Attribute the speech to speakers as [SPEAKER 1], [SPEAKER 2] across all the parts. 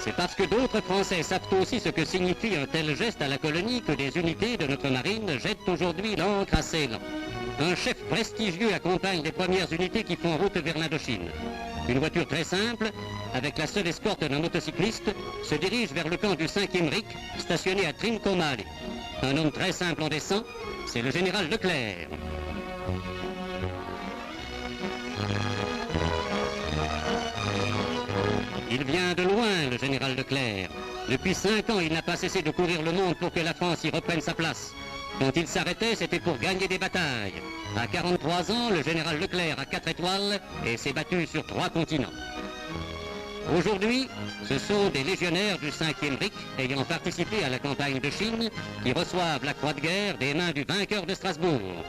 [SPEAKER 1] C'est parce que d'autres Français savent aussi ce que signifie un tel geste à la colonie que des unités de notre marine jettent aujourd'hui l'ancre à Ceylan. Un chef prestigieux accompagne les premières unités qui font route vers l'Indochine. Une voiture très simple, avec la seule escorte d'un motocycliste, se dirige vers le camp du 5e RIC, stationné à Trincomalee. Un homme très simple en descend, c'est le général Leclerc. Il vient de loin, le général Leclerc. Depuis 5 ans, il n'a pas cessé de courir le monde pour que la France y reprenne sa place. Quand il s'arrêtait, c'était pour gagner des batailles. À 43 ans, le général Leclerc a 4 étoiles et s'est battu sur 3 continents. Aujourd'hui, ce sont des légionnaires du 5e RIC ayant participé à la campagne de Chine qui reçoivent la croix de guerre des mains du vainqueur de Strasbourg.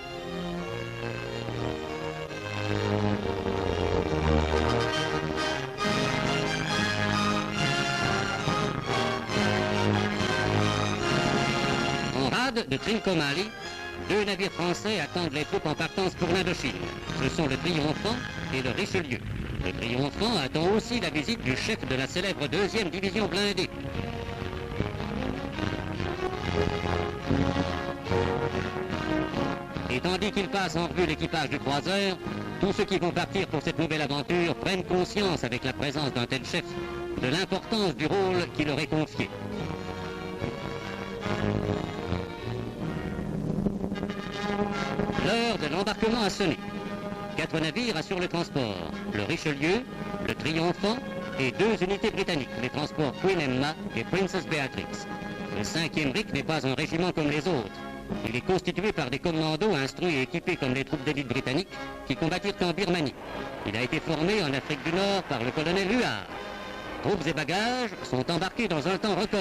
[SPEAKER 1] En rade de Trincomalee, 2 navires français attendent les troupes en partance pour l'Indochine. Ce sont le Triomphant et le Richelieu. Le Triomphant attend aussi la visite du chef de la célèbre 2e division blindée. Et tandis qu'il passe en revue l'équipage du croiseur, tous ceux qui vont partir pour cette nouvelle aventure prennent conscience, avec la présence d'un tel chef, de l'importance du rôle qui leur est confié. L'heure de l'embarquement a sonné. 4 navires assurent le transport. Le Richelieu, le Triomphant et 2 unités britanniques, les transports Queen Emma et Princess Beatrix. Le 5e RIC n'est pas un régiment comme les autres. Il est constitué par des commandos instruits et équipés comme les troupes d'élite britanniques qui combattirent en Birmanie. Il a été formé en Afrique du Nord par le colonel Huard. Troupes et bagages sont embarqués dans un temps record.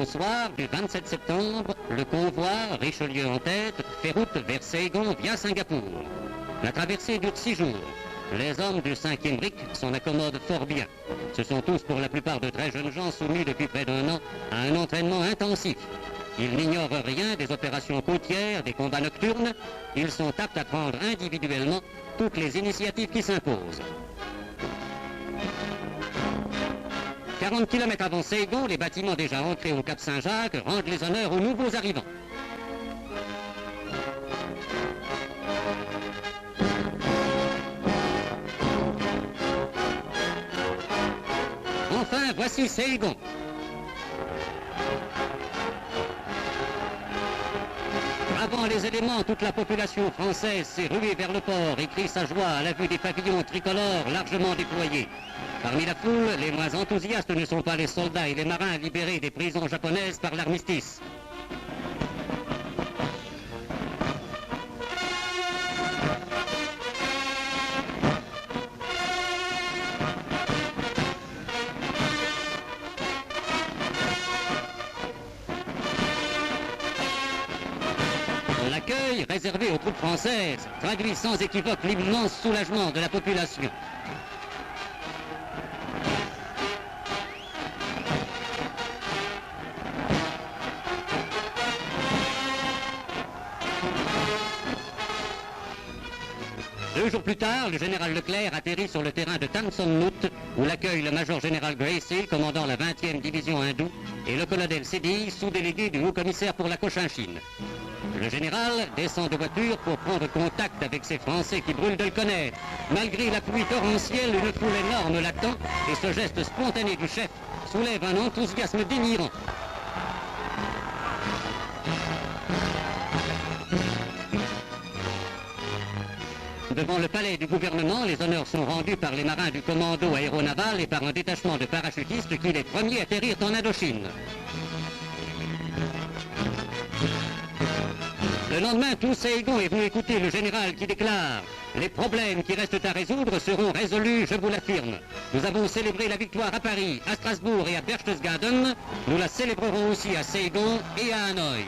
[SPEAKER 1] Au soir du 27 septembre, le convoi, Richelieu en tête, fait route vers Saigon via Singapour. La traversée dure 6 jours. Les hommes du 5e RIC s'en accommodent fort bien. Ce sont tous pour la plupart de très jeunes gens soumis depuis près d'1 an à un entraînement intensif. Ils n'ignorent rien des opérations côtières, des combats nocturnes. Ils sont aptes à prendre individuellement toutes les initiatives qui s'imposent. 40 km avant Saigon, les bâtiments déjà ancrés au Cap Saint-Jacques rendent les honneurs aux nouveaux arrivants. Enfin, voici Saigon. Avant les éléments, toute la population française s'est ruée vers le port et crie sa joie à la vue des pavillons tricolores largement déployés. Parmi la foule, les moins enthousiastes ne sont pas les soldats et les marins libérés des prisons japonaises par l'armistice. L'accueil réservé aux troupes françaises traduit sans équivoque l'immense soulagement de la population. Deux jours plus tard, le général Leclerc atterrit sur le terrain de Tan Son Nhut, où l'accueille le major général Gracie, commandant la 20e division hindoue, et le colonel Sedi, sous-délégué du haut-commissaire pour la Cochinchine. Le général descend de voiture pour prendre contact avec ces Français qui brûlent de le connaître. Malgré la pluie torrentielle, une foule énorme l'attend, et ce geste spontané du chef soulève un enthousiasme démirant. Devant le palais du gouvernement, les honneurs sont rendus par les marins du commando aéronaval et par un détachement de parachutistes qui les premiers atterrirent en Indochine. Le lendemain, tout Saigon est venu écouter le général qui déclare « Les problèmes qui restent à résoudre seront résolus, je vous l'affirme. Nous avons célébré la victoire à Paris, à Strasbourg et à Berchtesgaden. Nous la célébrerons aussi à Saigon et à Hanoï. »